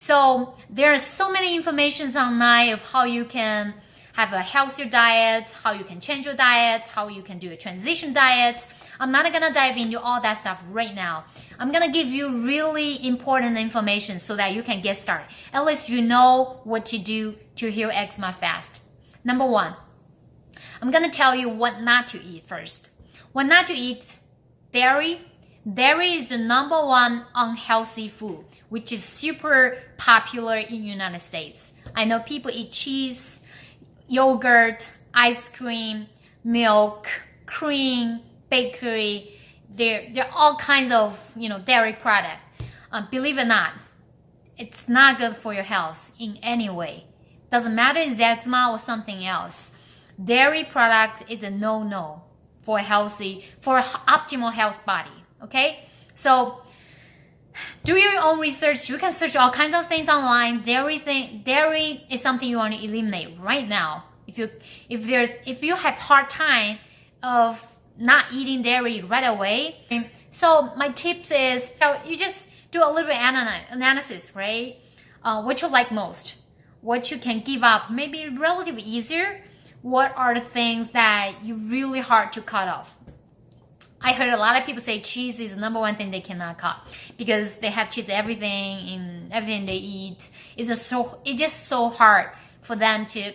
So there are so many informations online of how you can have a healthier diet, how you can change your diet, how you can do a transition diet. I'm not gonna dive into all that stuff right now. I'm gonna give you really important information so that you can get started. At least you know what to do to heal eczema fast. Number one, I'm gonna tell you what not to eat first. What not to eat: dairy. Dairy is the number one unhealthy food, which is super popular in the United States. I know people eat cheese, yogurt, ice cream, milk, cream, bakery. There are all kinds of dairy product. Believe it or not, it's not good for your health in any way. Doesn't matter if it's eczema or something else. Dairy product is a no-no for optimal health body. Okay, so do your own research. You can search all kinds of things online. Dairy is something you want to eliminate right now. If you have hard time of not eating dairy right away, so my tips is you just do a little bit analysis, right? What you like most, what you can give up, maybe relatively easier. What are the things that you really hard to cut off? I heard a lot of people say cheese is the number one thing they cannot cut because they have cheese in everything they eat. It's just so hard for them to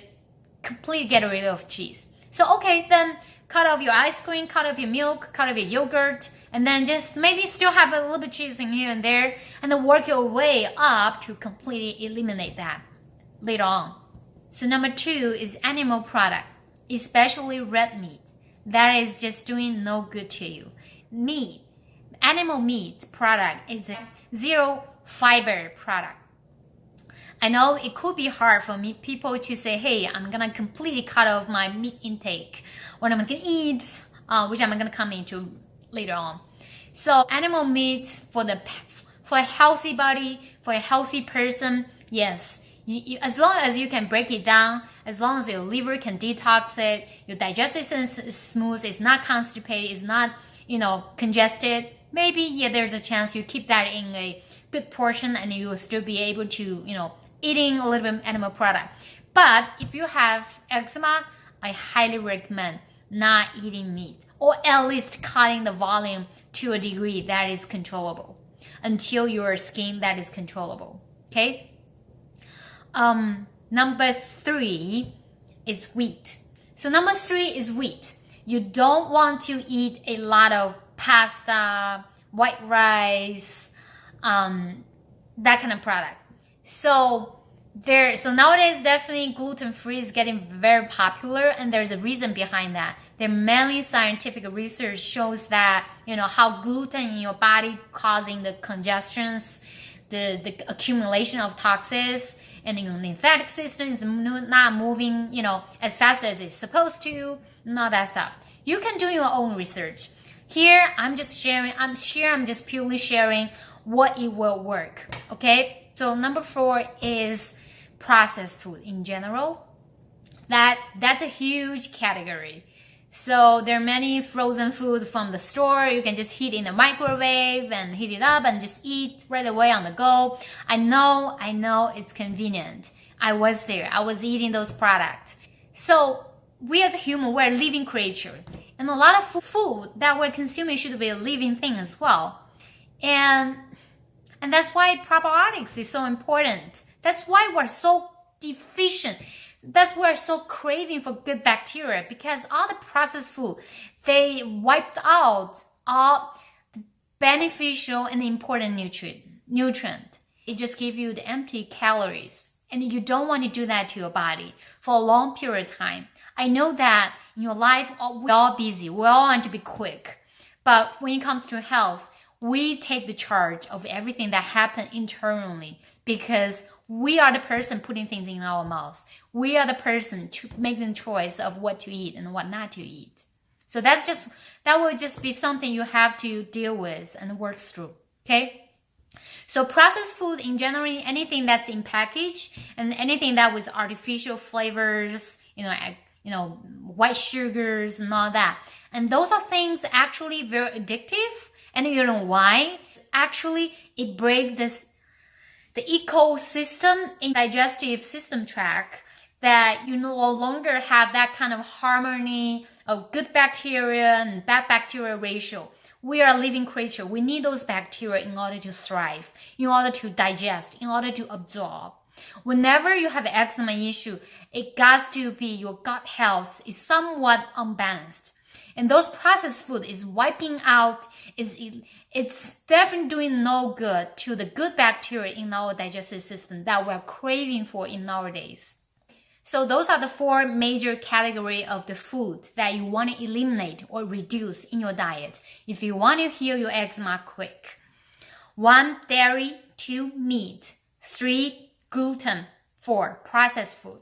completely get rid of cheese. So okay, then cut off your ice cream, cut off your milk, cut off your yogurt, and then just maybe still have a little bit of cheese in here and there, and then work your way up to completely eliminate that later on. So number two is animal product, especially red meat. That is just doing no good to you. Meat, animal meat product is a zero fiber product. I know it could be hard for people to say, hey, I'm gonna completely cut off my meat intake, what I'm gonna eat, which I'm gonna come into later on. So animal meat for a healthy body, for a healthy person, yes. As long as you can break it down, as long as your liver can detox it, your digestive system is smooth, it's not constipated, it's not, congested, maybe, there's a chance you keep that in a good portion and you will still be able to, eating a little bit of animal product. But if you have eczema, I highly recommend not eating meat, or at least cutting the volume to a degree that is controllable until your skin that is controllable, okay? Number three is wheat. So number three is wheat. You don't want to eat a lot of pasta, white rice, that kind of product. So nowadays definitely gluten-free is getting very popular, and there's a reason behind that. There mainly scientific research shows that how gluten in your body causing the congestions, the accumulation of toxins, and your lymphatic system is not moving, as fast as it's supposed to, and all that stuff. You can do your own research. Here, I'm just purely sharing what it will work, okay? So number four is processed food in general. That's a huge category. So there are many frozen food from the store. You can just heat in the microwave and heat it up and just eat right away on the go. I know it's convenient. I was there. I was eating those products. So we as a human, we're a living creature. And a lot of food that we're consuming should be a living thing as well. And that's why probiotics is so important. That's why we're so deficient. That's why we're so craving for good bacteria, because all the processed food, they wiped out all the beneficial and important nutrient. It just gives you the empty calories. And you don't want to do that to your body for a long period of time. I know that in your life, we're all busy. We all want to be quick. But when it comes to health, we take the charge of everything that happened internally, because we are the person putting things in our mouth. We are the person to make the choice of what to eat and what not to eat. So that will just be something you have to deal with and work through. Okay? So processed food in general, anything that's in package and anything that with artificial flavors, white sugars and all that. And those are things actually very addictive. And you know why? Actually, it breaks this the ecosystem in digestive system tract, that you no longer have that kind of harmony of good bacteria and bad bacteria ratio. We are a living creature. We need those bacteria in order to thrive, in order to digest, in order to absorb. Whenever you have an eczema issue, it got to be your gut health is somewhat unbalanced. And those processed food is wiping out, it's definitely doing no good to the good bacteria in our digestive system that we're craving for in nowadays. So those are the 4 major categories of the food that you want to eliminate or reduce in your diet if you want to heal your eczema quick. 1, dairy. 2, meat. 3, gluten. 4, processed food.